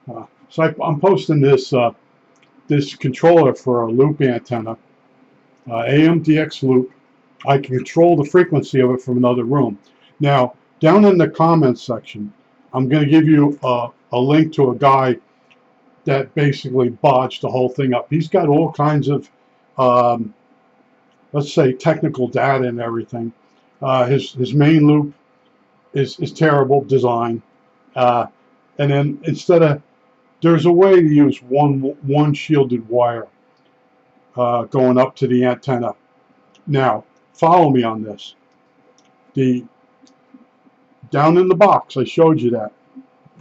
I'm posting this controller for a loop antenna, AMDX loop. I can control the frequency of it from another room. Now, down in the comments section, I'm going to give you a link to a guy that basically botched the whole thing up. He's got all kinds of, um, let's say, technical data and everything. His main loop is terrible design. Uh, and then instead of, there's a way to use one shielded wire going up to the antenna. Now, follow me on this. The down in the box, I showed you that.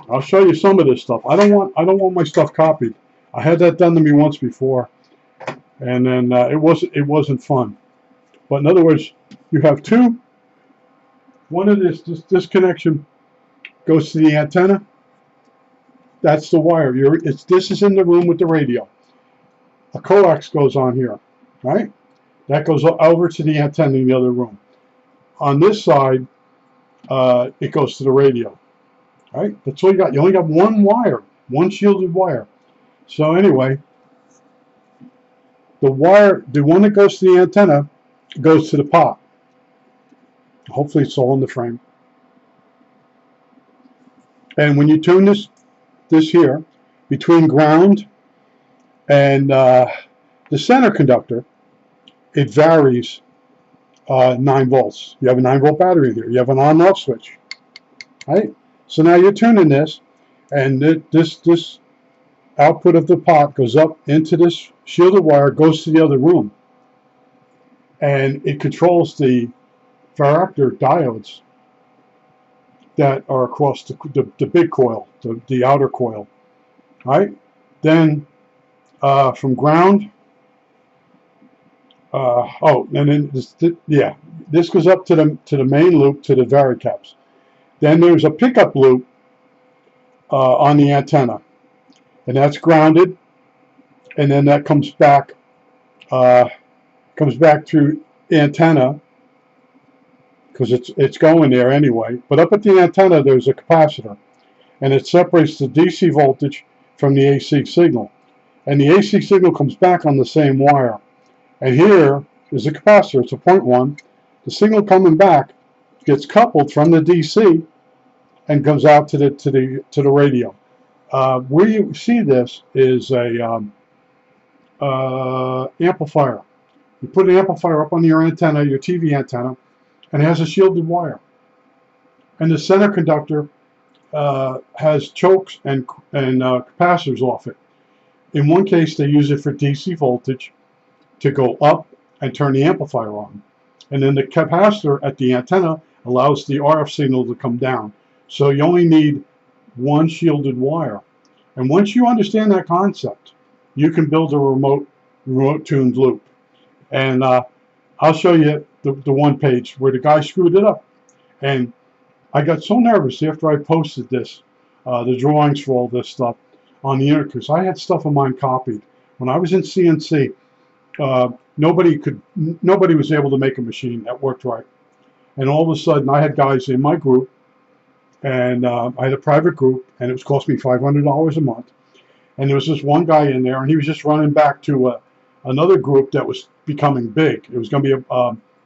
I'll show you some of this stuff. I don't want my stuff copied. I had that done to me once before, and then it wasn't fun. But in other words, you have two. One of this connection goes to the antenna. That's the wire. This is in the room with the radio. A coax goes on here, right? That goes over to the antenna in the other room. On this side, it goes to the radio. Right? That's all you got. You only got one wire, one shielded wire. So anyway, the one that goes to the antenna goes to the pot. Hopefully it's all in the frame. And when you tune this here, between ground and the center conductor, it varies 9 volts. You have a 9 volt battery here. You have an on-off switch, right? So now you're tuning this, and this output of the pot goes up into this shielded wire, goes to the other room, and it controls the varactor diodes that are across the big coil, the outer coil, right? Then from ground, and then this goes up to the main loop, to the varicaps. Then there's a pickup loop on the antenna, and that's grounded, and then that comes back through the antenna, because it's going there anyway. But up at the antenna, there's a capacitor, and it separates the DC voltage from the AC signal, and the AC signal comes back on the same wire. And here is a capacitor. It's a 0.1. The signal coming back gets coupled from the DC and comes out to the radio. Where you see this is a amplifier. You put an amplifier up on your antenna, your TV antenna, and it has a shielded wire. And the center conductor has chokes and capacitors off it. In one case, they use it for DC voltage to go up and turn the amplifier on. And then the capacitor at the antenna allows the RF signal to come down. So you only need one shielded wire. And once you understand that concept, you can build a remote tuned loop. And I'll show you the one page where the guy screwed it up. And I got so nervous after I posted this, the drawings for all this stuff on the internet, because I had stuff of mine copied. When I was in CNC, nobody was able to make a machine that worked right. And all of a sudden, I had guys in my group, and I had a private group, and it was cost me $500 a month. And there was this one guy in there, and he was just running back to another group that was becoming big. It was going to be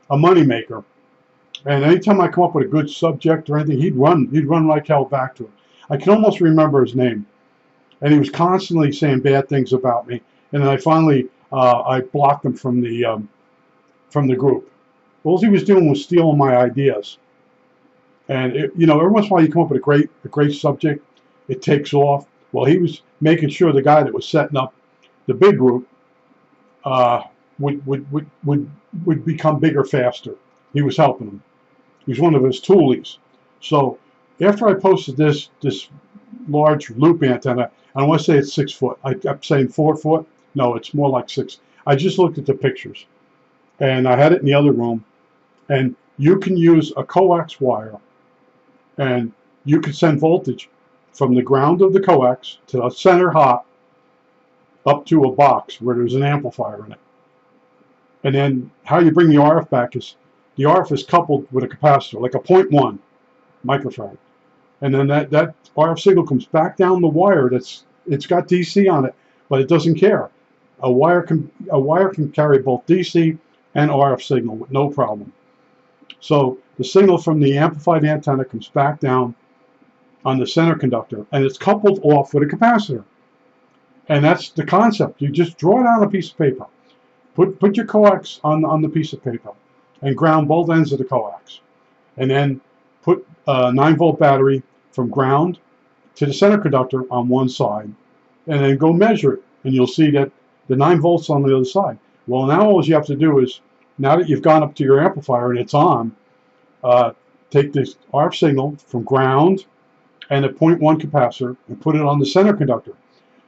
a money maker. And anytime I come up with a good subject or anything, he'd run like hell back to it. I can almost remember his name. And he was constantly saying bad things about me. And then I finally I blocked him from the group. All he was doing was stealing my ideas. And every once in a while you come up with a great subject, it takes off. Well, he was making sure the guy that was setting up the big group would become bigger faster. He was helping him. He was one of his toolies. So after I posted this large loop antenna, I want to say it's 6 foot. I'm saying 4 foot. No, it's more like 6. I just looked at the pictures, and I had it in the other room. And you can use a coax wire, and you can send voltage from the ground of the coax to the center hot up to a box where there's an amplifier in it. And then how you bring the RF back is the RF is coupled with a capacitor, like a 0.1 microfarad. and then that RF signal comes back down the wire. It's got DC on it, but it doesn't care. A wire can carry both DC and RF signal with no problem. So the signal from the amplified antenna comes back down on the center conductor, and it's coupled off with a capacitor. And that's the concept. You just draw it on a piece of paper. Put your coax on the piece of paper and ground both ends of the coax. And then put a 9-volt battery from ground to the center conductor on one side. And then go measure it. And you'll see that the 9 volts on the other side. Well, now all you have to do is, now that you've gone up to your amplifier and it's on, take this RF signal from ground and a 0.1 capacitor and put it on the center conductor.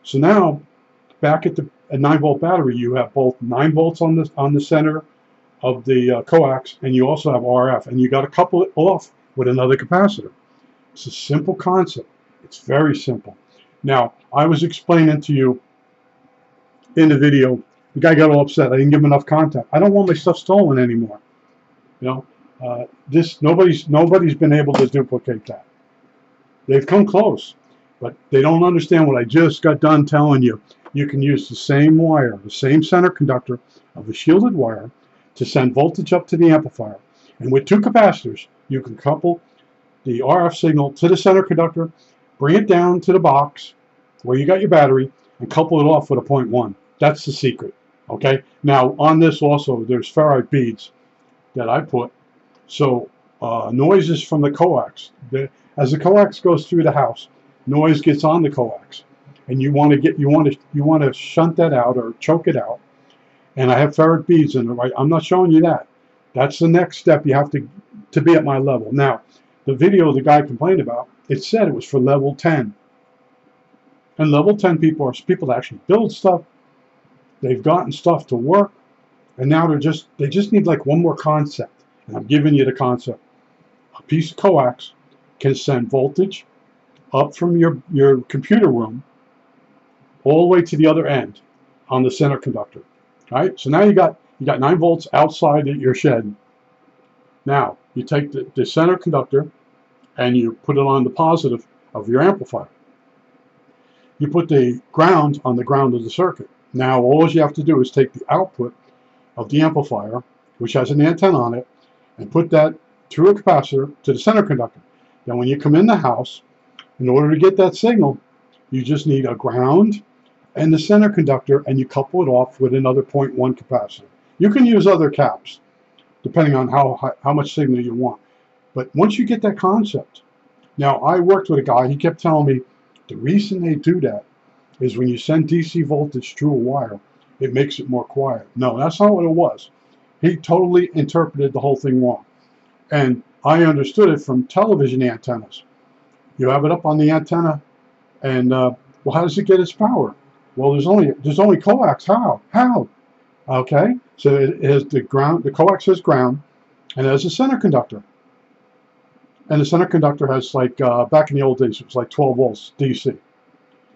So now, back at the 9-volt battery, you have both 9 volts on the center of the coax, and you also have RF, and you got to couple it off with another capacitor. It's a simple concept. It's very simple. Now, I was explaining to you in the video, the guy got all upset. I didn't give him enough content. I don't want my stuff stolen anymore. You know, nobody's been able to duplicate that. They've come close, but they don't understand what I just got done telling you. You can use the same wire, the same center conductor of a shielded wire to send voltage up to the amplifier. And with 2 capacitors, you can couple the RF signal to the center conductor, bring it down to the box where you got your battery, and couple it off with a 0.1. That's the secret. Okay. Now on this also, there's ferrite beads that I put. So noises from the coax. As the coax goes through the house, noise gets on the coax, and you want to shunt that out or choke it out. And I have ferrite beads in it. Right. I'm not showing you that. That's the next step you have to be at my level. Now, the video the guy complained about, it said it was for level 10. And level 10 people are people that actually build stuff. They've gotten stuff to work, and now they just need like one more concept. And I'm giving you the concept. A piece of coax can send voltage up from your computer room all the way to the other end on the center conductor. All right. So now you got 9 volts outside your shed. Now you take the center conductor and you put it on the positive of your amplifier. You put the ground on the ground of the circuit. Now all you have to do is take the output of the amplifier, which has an antenna on it, and put that through a capacitor to the center conductor. Then when you come in the house, in order to get that signal, you just need a ground and the center conductor, and you couple it off with another 0.1 capacitor. You can use other caps, depending on how much signal you want. But once you get that concept, now I worked with a guy, he kept telling me, the reason they do that is when you send DC voltage through a wire, it makes it more quiet. No, that's not what it was. He totally interpreted the whole thing wrong. And I understood it from television antennas. You have it up on the antenna, and well, how does it get its power? Well, there's only coax. How? Okay, so it has the ground. The coax has ground, and it has a center conductor. And the center conductor has, like, back in the old days, it was like 12 volts DC.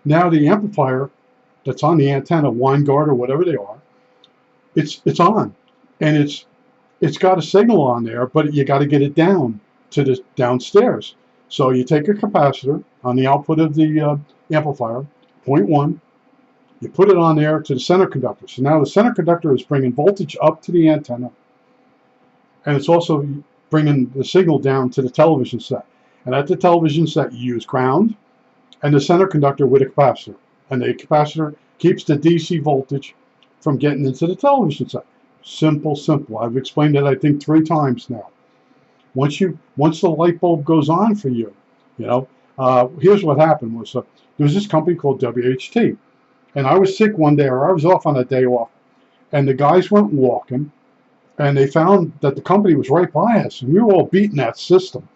Now the amplifier that's on the antenna, Winegard or whatever they are, it's on, and it's got a signal on there, but you got to get it down to the downstairs. So you take a capacitor on the output of the amplifier, 0.1, you put it on there to the center conductor. So now the center conductor is bringing voltage up to the antenna, and it's also bringing the signal down to the television set. And at the television set, you use ground and the center conductor with a capacitor. And the capacitor keeps the DC voltage from getting into the television set. Simple, simple. I've explained it, I think, 3 times now. Once the light bulb goes on for you, here's what happened was there was this company called WHT. And I was sick one day, or I was off on a day off. And the guys went walking, and they found that the company was right by us, and we were all beating that system.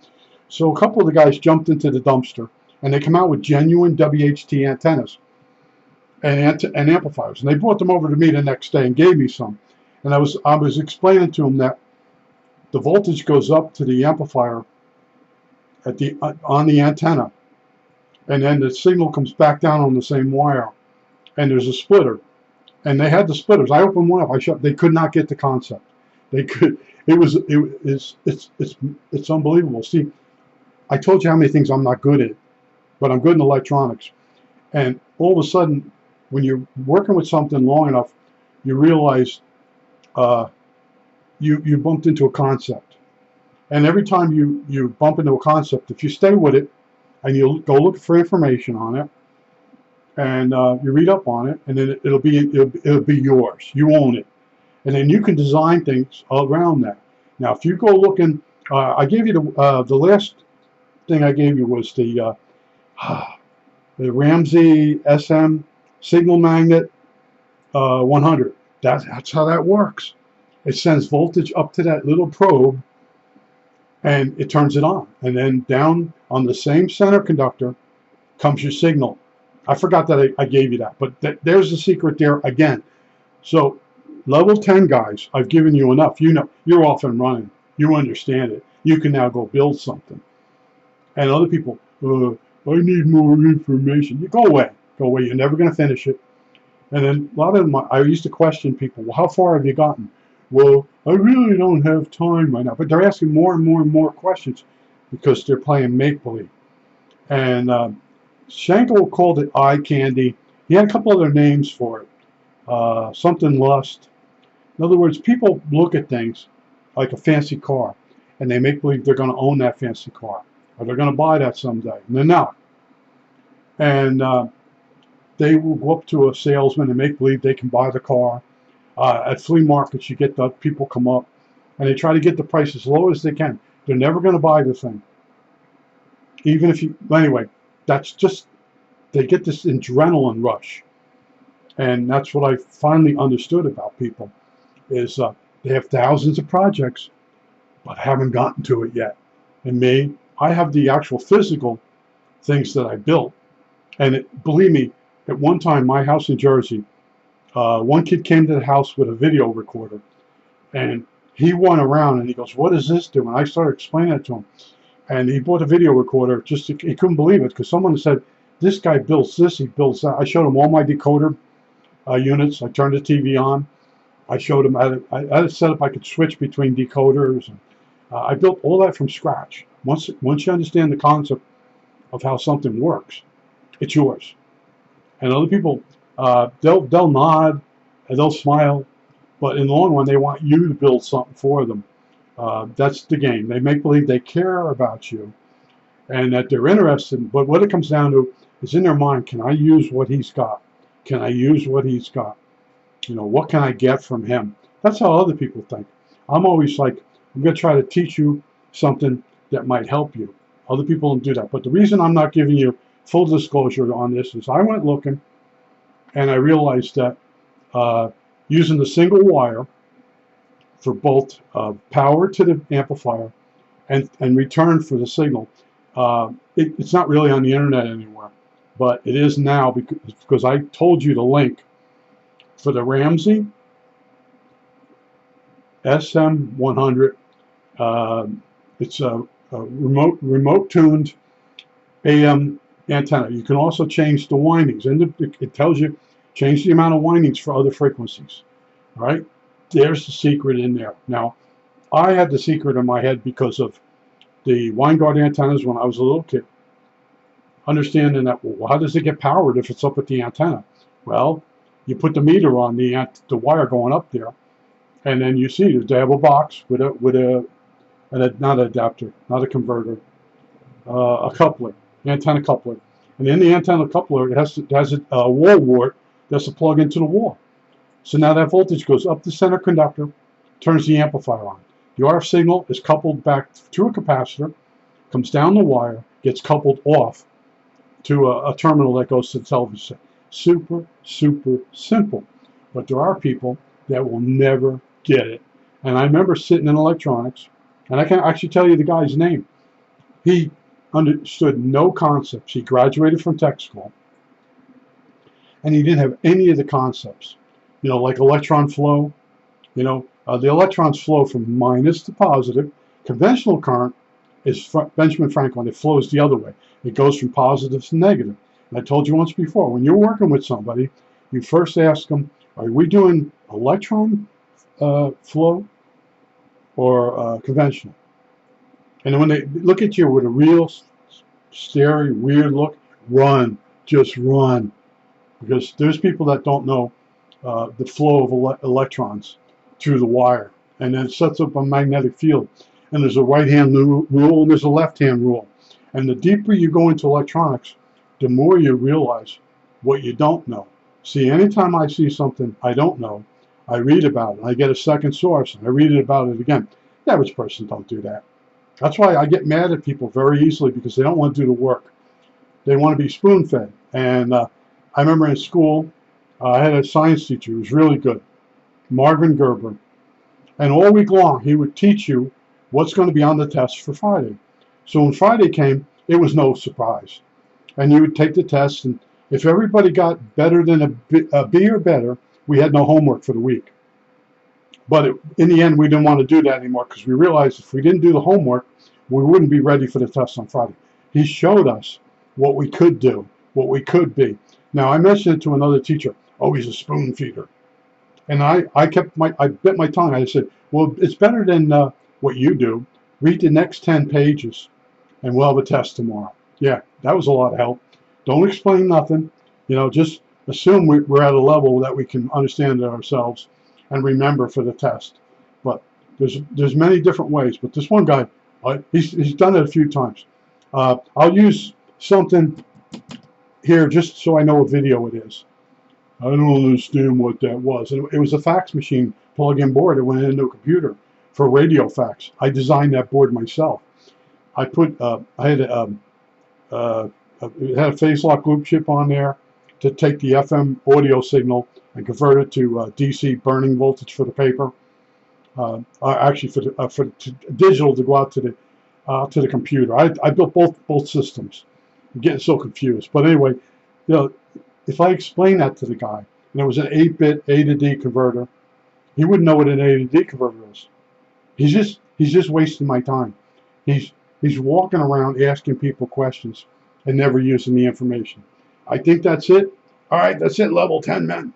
So a couple of the guys jumped into the dumpster, and they come out with genuine WHT antennas and amplifiers. And they brought them over to me the next day and gave me some. And I was explaining to them that the voltage goes up to the amplifier on the antenna, and then the signal comes back down on the same wire, and there's a splitter. And they had the splitters. I opened one up. I shut. They could not get the concept. They could. It's unbelievable. See, I told you how many things I'm not good at, but I'm good in electronics. And all of a sudden, when you're working with something long enough, you realize uh, you bumped into a concept. And every time you bump into a concept, if you stay with it and you go look for information on it, and you read up on it, and then it'll be yours. You own it, and then you can design things around that. Now, if you go looking, I gave you the last thing I gave you was the Ramsey SM signal magnet 100. That's how that works. It sends voltage up to that little probe, and it turns it on. And then down on the same center conductor comes your signal. I forgot that I gave you that, but there's the secret there again. So level 10 guys, I've given you enough. You know, you're off and running. You understand it. You can now go build something. And other people, I need more information. You go away. Go away. You're never going to finish it. And then a lot of them, I used to question people, well, how far have you gotten? Well, I really don't have time right now. But they're asking more and more and more questions because they're playing make-believe. And Schenkel called it eye candy. He had a couple other names for it. Something lust. In other words, people look at things like a fancy car, and they make believe they're going to own that fancy car, or they're going to buy that someday, and they're not. And they will go up to a salesman and make believe they can buy the car. At flea markets, you get the people come up, and they try to get the price as low as they can. They're never going to buy the thing. Even if you, anyway, that's just, they get this adrenaline rush. And that's what I finally understood about people, is they have thousands of projects, but haven't gotten to it yet. And me, I have the actual physical things that I built. And believe me, at one time, my house in Jersey, one kid came to the house with a video recorder, and he went around and he goes, "What does this do?" And I started explaining it to him. And he bought a video recorder, he couldn't believe it, because someone said, "This guy builds this, he builds that." I showed him all my decoder units. I turned the TV on. I showed him, I had it set up I could switch between decoders. And, I built all that from scratch. Once you understand the concept of how something works, it's yours. And other people, they'll nod and they'll smile, but in the long run, they want you to build something for them. That's the game. They make believe they care about you and that they're interested. But what it comes down to is in their mind, can I use what he's got? Can I use what he's got? You know, what can I get from him? That's how other people think. I'm always like, I'm going to try to teach you something that might help you. Other people don't do that. But the reason I'm not giving you full disclosure on this is I went looking and I realized that using the single wire for both power to the amplifier and return for the signal, it's not really on the internet anywhere, but it is now because I told you the link for the Ramsey SM100. It's a remote tuned AM antenna. You can also change the windings, and it tells you change the amount of windings for other frequencies. All right, there's the secret in there. Now, I had the secret in my head because of the Winegard antennas when I was a little kid. Understanding that, well, how does it get powered if it's up at the antenna? Well, you put the meter on the wire going up there, and then you see they have a box with not an adapter, not a converter, a coupler, antenna coupler, and in the antenna coupler it has a wall wart that's a plug into the wall. So now that voltage goes up the center conductor, turns the amplifier on. The RF signal is coupled back to a capacitor, comes down the wire, gets coupled off to a terminal that goes to the television set. Super, super simple. But there are people that will never get it. And I remember sitting in electronics, and I can actually tell you the guy's name. He understood no concepts. He graduated from tech school, and he didn't have any of the concepts. You know, like electron flow. You know, the electrons flow from minus to positive. Conventional current is Benjamin Franklin. It flows the other way. It goes from positive to negative. And I told you once before, when you're working with somebody, you first ask them, are we doing electron flow or conventional? And when they look at you with a real scary, weird look, run, just run. Because there's people that don't know the flow of electrons through the wire. And then it sets up a magnetic field. And there's a right-hand rule and there's a left-hand rule. And the deeper you go into electronics, the more you realize what you don't know. See, anytime I see something I don't know, I read about it. I get a second source and I read about it again. The average person don't do that. That's why I get mad at people very easily, because they don't want to do the work. They want to be spoon-fed. And I remember in school, I had a science teacher who was really good, Marvin Gerber. And all week long, he would teach you what's going to be on the test for Friday. So when Friday came, it was no surprise. And you would take the test, and if everybody got better than a B or better, we had no homework for the week. But in the end, we didn't want to do that anymore, because we realized if we didn't do the homework, we wouldn't be ready for the test on Friday. He showed us what we could do, what we could be. Now, I mentioned it to another teacher. Oh, he's a spoon feeder. And I bit my tongue. I said, well, it's better than what you do. Read the next 10 pages, and we'll have a test tomorrow. Yeah, that was a lot of help. Don't explain nothing. You know, just assume we're at a level that we can understand it ourselves and remember for the test. But there's many different ways. But this one guy, he's done it a few times. I'll use something here just so I know what video it is. I don't understand what that was. And it was a fax machine plug-in board. It went into a computer for radio fax. I designed that board myself. I put it had a phase lock loop chip on there to take the FM audio signal and convert it to DC burning voltage for the paper. Actually, for digital to go out to the computer. I built both systems. I'm getting so confused. But anyway, you know, if I explain that to the guy, and it was an 8-bit A to D converter, he wouldn't know what an A to D converter is. He's just wasting my time. He's walking around asking people questions and never using the information. I think that's it. All right, that's it. Level 10, men.